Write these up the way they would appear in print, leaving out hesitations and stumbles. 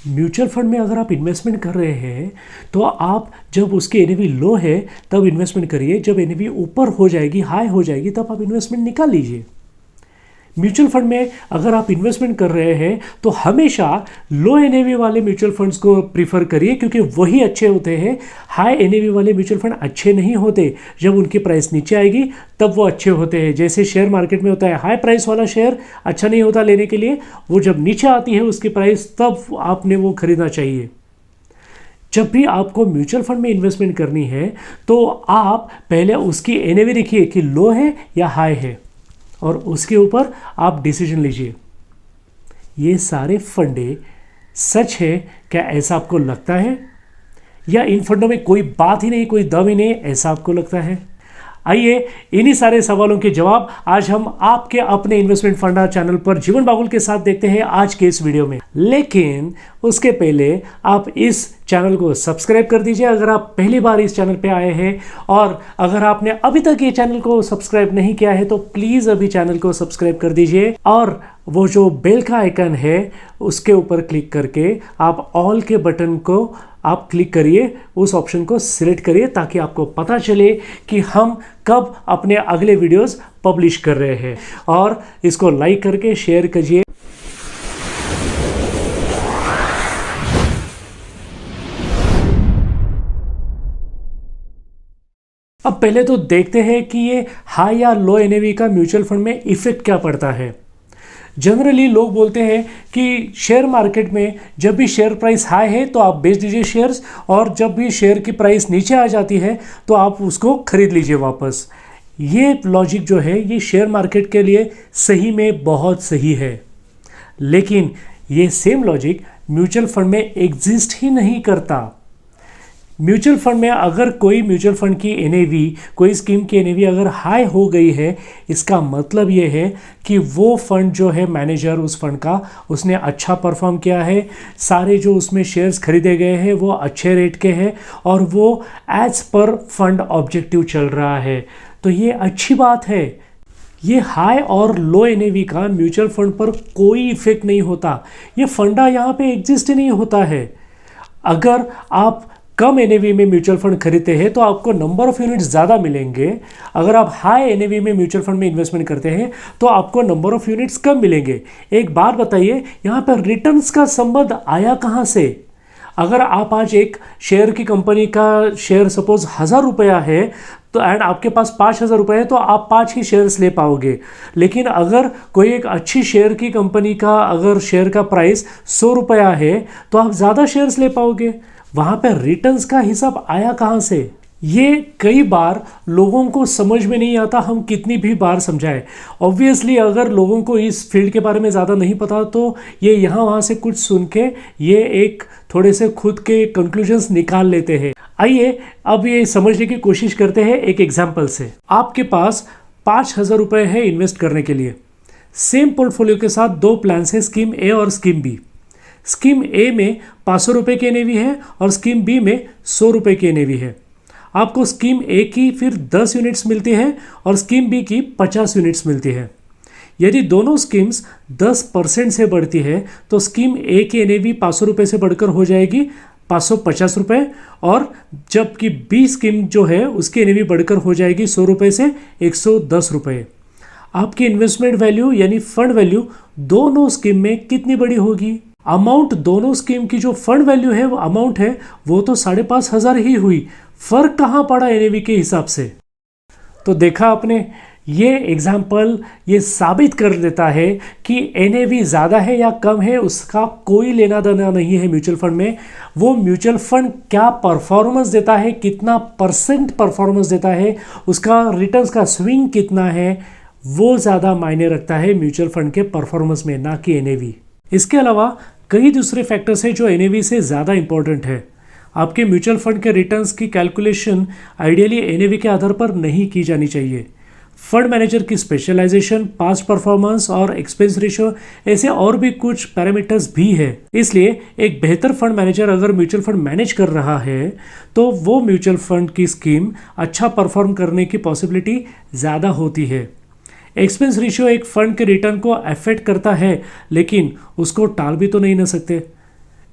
Mutual fund में अगर आप इन्वेस्टमेंट कर रहे हैं तो आप जब उसकी एनएवी लो है तब इन्वेस्टमेंट करिए, जब एनएवी ऊपर हो जाएगी, हाई हो जाएगी, तब आप इन्वेस्टमेंट निकाल लीजिए। म्यूचुअल फंड में अगर आप इन्वेस्टमेंट कर रहे हैं तो हमेशा लो एनएवी वाले म्यूचुअल फंड्स को प्रीफर करिए, क्योंकि वही अच्छे होते हैं। हाई एनएवी वाले म्यूचुअल फंड अच्छे नहीं होते, जब उनकी प्राइस नीचे आएगी तब वो अच्छे होते हैं। जैसे शेयर मार्केट में होता है, हाई प्राइस वाला शेयर अच्छा नहीं होता लेने के लिए, वो जब नीचे आती है उसकी प्राइस तब आपने वो खरीदना चाहिए। जब भी आपको म्यूचुअल फंड में इन्वेस्टमेंट करनी है तो आप पहले उसकी एनएवी देखिए कि लो है या हाई है, और उसके ऊपर आप डिसीजन लीजिए। ये सारे फंडे सच है क्या, ऐसा आपको लगता है? या इन फंडों में कोई बात ही नहीं, कोई दम ही नहीं, ऐसा आपको लगता है? आइए इन्हीं सारे सवालों के जवाब आज हम आपके अपने इन्वेस्टमेंट फंडा चैनल पर जीवन बागुल के साथ देखते हैं आज के इस वीडियो में। लेकिन उसके पहले आप इस चैनल को सब्सक्राइब कर दीजिए अगर आप पहली बार इस चैनल पे आए हैं, और अगर आपने अभी तक ये चैनल को सब्सक्राइब नहीं किया है तो प्लीज़ अभी चैनल को सब्सक्राइब कर दीजिए, और वो जो बेल का आइकन है उसके ऊपर क्लिक करके आप ऑल के बटन को आप क्लिक करिए, उस ऑप्शन को सिलेक्ट करिए, ताकि आपको पता चले कि हम कब अपने अगले वीडियोस पब्लिश कर रहे हैं। और इसको लाइक करके शेयर कीजिए। अब पहले तो देखते हैं कि ये हाई या लो एनएवी का म्यूचुअल फंड में इफेक्ट क्या पड़ता है। जनरली लोग बोलते हैं कि शेयर मार्केट में जब भी शेयर प्राइस हाई है तो आप बेच दीजिए शेयर्स, और जब भी शेयर की प्राइस नीचे आ जाती है तो आप उसको खरीद लीजिए वापस। ये लॉजिक जो है ये शेयर मार्केट के लिए सही में बहुत सही है, लेकिन ये सेम लॉजिक म्यूचुअल फंड में एग्जिस्ट ही नहीं करता। म्यूचुअल फंड में अगर कोई म्यूचुअल फंड की एनएवी, कोई स्कीम की एनएवी अगर हाई हो गई है, इसका मतलब ये है कि वो फंड जो है, मैनेजर उस फंड का, उसने अच्छा परफॉर्म किया है, सारे जो उसमें शेयर्स खरीदे गए हैं वो अच्छे रेट के हैं, और वो एज पर फंड ऑब्जेक्टिव चल रहा है। तो ये अच्छी बात है। ये हाई और लो एनएवी का म्यूचुअल फंड पर कोई इफेक्ट नहीं होता, ये फंडा यहाँ पे एग्जिस्ट ही नहीं होता है। अगर आप कम एनएवी में म्यूचुअल फंड खरीदते हैं तो आपको नंबर ऑफ यूनिट्स ज़्यादा मिलेंगे। अगर आप हाई एनएवी में म्यूचुअल फंड में इन्वेस्टमेंट करते हैं तो आपको नंबर ऑफ यूनिट्स कम मिलेंगे। एक बात बताइए, यहाँ पर रिटर्न्स का संबंध आया कहाँ से? अगर आप आज एक शेयर की कंपनी का शेयर सपोज 1000 रुपया है तो एंड आपके पास 5000 रुपये है तो आप 5 ही शेयर्स ले पाओगे। लेकिन अगर कोई एक अच्छी शेयर की कंपनी का अगर शेयर का प्राइस 100 रुपया है तो आप ज़्यादा शेयर्स ले पाओगे। वहाँ पर रिटर्न्स का हिसाब आया कहाँ से? ये कई बार लोगों को समझ में नहीं आता, हम कितनी भी बार समझाएं। ऑब्वियसली अगर लोगों को इस फील्ड के बारे में ज़्यादा नहीं पता तो ये यहाँ वहाँ से कुछ सुन के ये एक थोड़े से खुद के कंक्लूजन्स निकाल लेते हैं। आइए अब ये समझने की कोशिश करते हैं एक एग्जाम्पल से। आपके पास 5000 रुपये है इन्वेस्ट करने के लिए। सेम पोर्टफोलियो के साथ दो प्लान्स हैं, स्कीम ए और स्कीम बी। स्कीम ए में 500 रुपये की एनएवी है और स्कीम बी में 100 रुपये की एनएवी है। आपको स्कीम ए की फिर 10 यूनिट्स मिलती है और स्कीम बी की 50 यूनिट्स मिलती है। यदि दोनों स्कीम्स 10% से बढ़ती है तो स्कीम ए की एनएवी 500 रुपये से बढ़कर हो जाएगी 550 रुपये, और जबकि बी स्कीम जो है उसकी एनएवी बढ़कर हो जाएगी 100 रुपये से 110 रुपये। आपकी इन्वेस्टमेंट वैल्यू यानी फंड वैल्यू दोनों स्कीम में कितनी बड़ी होगी? अमाउंट दोनों स्कीम की जो फंड वैल्यू है वो अमाउंट है वो तो 5500 ही हुई। फर्क कहाँ पड़ा एनएवी के हिसाब से? तो देखा आपने, ये एग्जाम्पल ये साबित कर देता है कि एनएवी ज़्यादा है या कम है उसका कोई लेना देना नहीं है म्यूचुअल फंड में। वो म्यूचुअल फंड क्या परफॉर्मेंस देता है, कितना परसेंट परफॉर्मेंस देता है, उसका रिटर्न्स का स्विंग कितना है, वो ज़्यादा मायने रखता है म्यूचुअल फंड के परफॉर्मेंस में, ना कि एनएवी। इसके अलावा कई दूसरे फैक्टर्स हैं जो एनएवी से ज़्यादा इंपॉर्टेंट है। आपके म्यूचुअल फंड के रिटर्न्स की कैलकुलेशन आइडियली एनएवी के आधार पर नहीं की जानी चाहिए। फंड मैनेजर की स्पेशलाइजेशन, पास्ट परफॉर्मेंस और एक्सपेंस रेशियो, ऐसे और भी कुछ पैरामीटर्स भी है। इसलिए एक बेहतर फंड मैनेजर अगर म्यूचुअल फंड मैनेज कर रहा है तो वो म्यूचुअल फंड की स्कीम अच्छा परफॉर्म करने की पॉसिबिलिटी ज़्यादा होती है। एक्सपेंस रेशियो एक फंड के रिटर्न को अफेक्ट करता है, लेकिन उसको टाल भी तो नहीं ना सकते।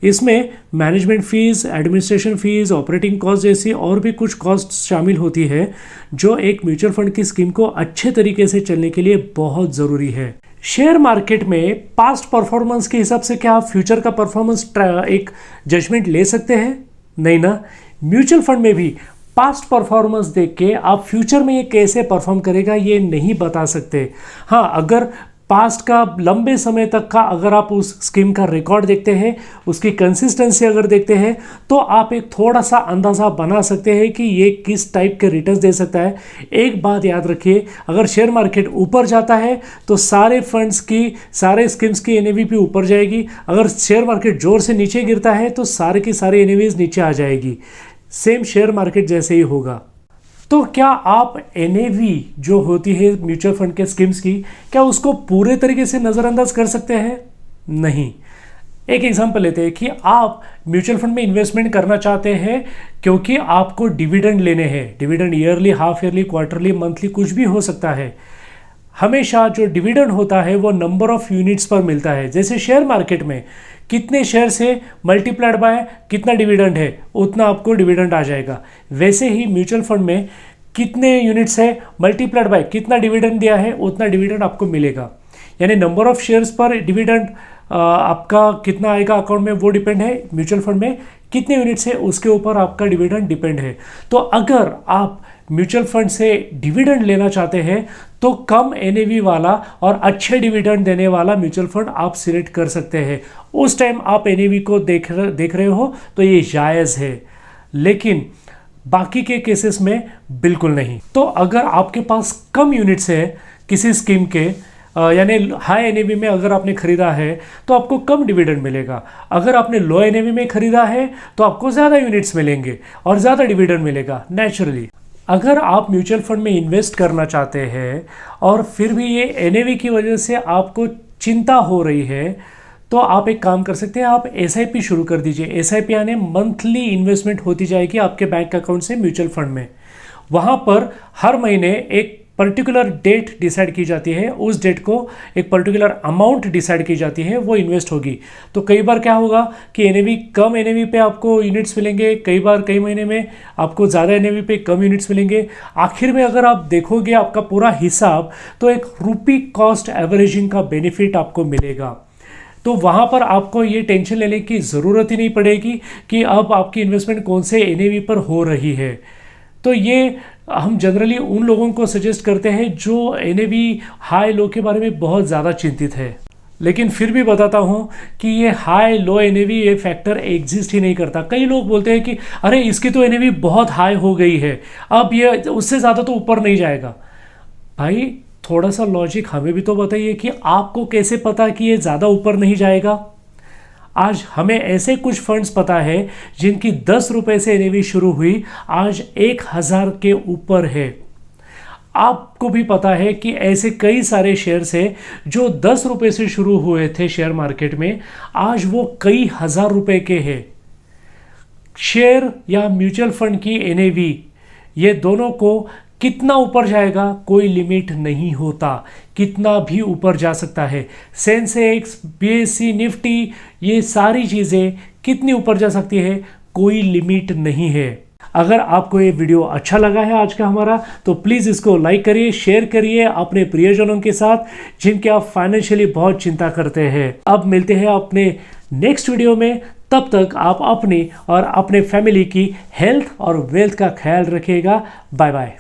इसमें management fees, administration fees, operating cost जैसी और भी कुछ कॉस्ट शामिल होती है जो एक म्यूचुअल फंड की स्कीम को अच्छे तरीके से चलने के लिए बहुत ज़रूरी है। शेयर मार्केट में पास्ट परफॉर्मेंस के हिसाब से क्या आप फ्यूचर का परफॉर्मेंस एक जजमेंट ले सकते हैं? नहीं ना। म्यूचुअल फंड में भी पास्ट परफॉर्मेंस देख के आप फ्यूचर में ये कैसे परफॉर्म करेगा ये नहीं बता सकते। हाँ, अगर पास्ट का लंबे समय तक का अगर आप उस स्कीम का रिकॉर्ड देखते हैं, उसकी कंसिस्टेंसी अगर देखते हैं, तो आप एक थोड़ा सा अंदाज़ा बना सकते हैं कि ये किस टाइप के रिटर्न्स दे सकता है। एक बात याद रखिए, अगर शेयर मार्केट ऊपर जाता है तो सारे फंड्स की, सारे स्कीम्स की एनएवी भी ऊपर जाएगी। अगर शेयर मार्केट जोर से नीचे गिरता है तो सारे की सारी एनएवीज नीचे आ जाएगी। सेम शेयर मार्केट जैसे ही होगा। तो क्या आप एनएवी जो होती है म्यूचुअल फंड के स्कीम्स की, क्या उसको पूरे तरीके से नज़रअंदाज कर सकते हैं? नहीं। एक एग्जांपल लेते हैं कि आप म्यूचुअल फंड में इन्वेस्टमेंट करना चाहते हैं क्योंकि आपको डिविडेंड लेने हैं। Dividend yearly, half yearly, quarterly, monthly कुछ भी हो सकता है। हमेशा जो डिविडेंड होता है वो नंबर ऑफ यूनिट्स पर मिलता है। जैसे शेयर मार्केट में कितने शेयर से मल्टीप्लाइड बाय कितना डिविडेंड है उतना आपको डिविडेंड आ जाएगा। वैसे ही म्यूचुअल फंड में कितने यूनिट्स है मल्टीप्लाइड बाय कितना डिविडेंड दिया है उतना डिविडेंड आपको मिलेगा। यानी नंबर ऑफ शेयर्स पर डिविडेंड आपका कितना आएगा अकाउंट में वो डिपेंड है। म्यूचुअल फंड में कितने यूनिट्स है उसके ऊपर आपका डिविडेंड डिपेंड है। तो अगर आप म्यूचुअल फंड से डिविडेंड लेना चाहते हैं तो कम एनएवी वाला और अच्छे डिविडेंड देने वाला म्यूचुअल फंड आप सिलेक्ट कर सकते हैं। उस टाइम आप एनएवी को देख रहे हो तो ये जायज़ है, लेकिन बाकी के केसेस में बिल्कुल नहीं। तो अगर आपके पास कम यूनिट्स है किसी स्कीम के, यानी हाई एनएवी में अगर आपने खरीदा है तो आपको कम डिविडेंड मिलेगा। अगर आपने लो एनएवी में खरीदा है तो आपको ज़्यादा यूनिट्स मिलेंगे और ज़्यादा डिविडेंड मिलेगा नेचुरली। अगर आप म्यूचुअल फंड में इन्वेस्ट करना चाहते हैं और फिर भी ये एनएवी की वजह से आपको चिंता हो रही है तो आप एक काम कर सकते हैं, आप एसआईपी शुरू कर दीजिए। एसआईपी यानी मंथली इन्वेस्टमेंट होती जाएगी आपके बैंक अकाउंट से म्यूचुअल फंड में। वहाँ पर हर महीने एक पर्टिकुलर डेट डिसाइड की जाती है, उस डेट को एक पर्टिकुलर अमाउंट डिसाइड की जाती है, वो इन्वेस्ट होगी। तो कई बार क्या होगा कि एनएवी कम एनएवी पे आपको यूनिट्स मिलेंगे, कई बार कई महीने में आपको ज़्यादा एनएवी पे कम यूनिट्स मिलेंगे। आखिर में अगर आप देखोगे आपका पूरा हिसाब तो एक रुपी कॉस्ट एवरेजिंग का बेनिफिट आपको मिलेगा। तो वहाँ पर आपको ये टेंशन लेने की ज़रूरत ही नहीं पड़ेगी कि अब आपकी इन्वेस्टमेंट कौन से एनएवी पर हो रही है। तो ये हम जनरली उन लोगों को सजेस्ट करते हैं जो एनएवी हाई लो के बारे में बहुत ज़्यादा चिंतित है। लेकिन फिर भी बताता हूँ कि ये हाई लो एनएवी ये फैक्टर एग्जिस्ट ही नहीं करता। कई लोग बोलते हैं कि अरे इसकी तो एनएवी बहुत हाई हो गई है, अब ये उससे ज़्यादा तो ऊपर नहीं जाएगा। भाई थोड़ा सा लॉजिक हमें भी तो बताइए कि आपको कैसे पता कि ये ज़्यादा ऊपर नहीं जाएगा। आज हमें ऐसे कुछ फंड्स पता है जिनकी 10 रुपए से एनएवी शुरू हुई, आज 1000 के ऊपर है। आपको भी पता है कि ऐसे कई सारे शेयर्स हैं जो 10 रुपए से शुरू हुए थे शेयर मार्केट में, आज वो कई हजार रुपए के हैं। शेयर या म्यूचुअल फंड की एनएवी ये दोनों को कितना ऊपर जाएगा कोई लिमिट नहीं होता, कितना भी ऊपर जा सकता है। सेंसेक्स, बीएसई, निफ्टी ये सारी चीज़ें कितनी ऊपर जा सकती है कोई लिमिट नहीं है। अगर आपको ये वीडियो अच्छा लगा है आज का हमारा तो प्लीज़ इसको लाइक करिए, शेयर करिए अपने प्रियजनों के साथ जिनके आप फाइनेंशियली बहुत चिंता करते हैं। अब मिलते हैं अपने नेक्स्ट वीडियो में, तब तक आप अपनी और अपने फैमिली की हेल्थ और वेल्थ का ख्याल रखिएगा। Bye bye.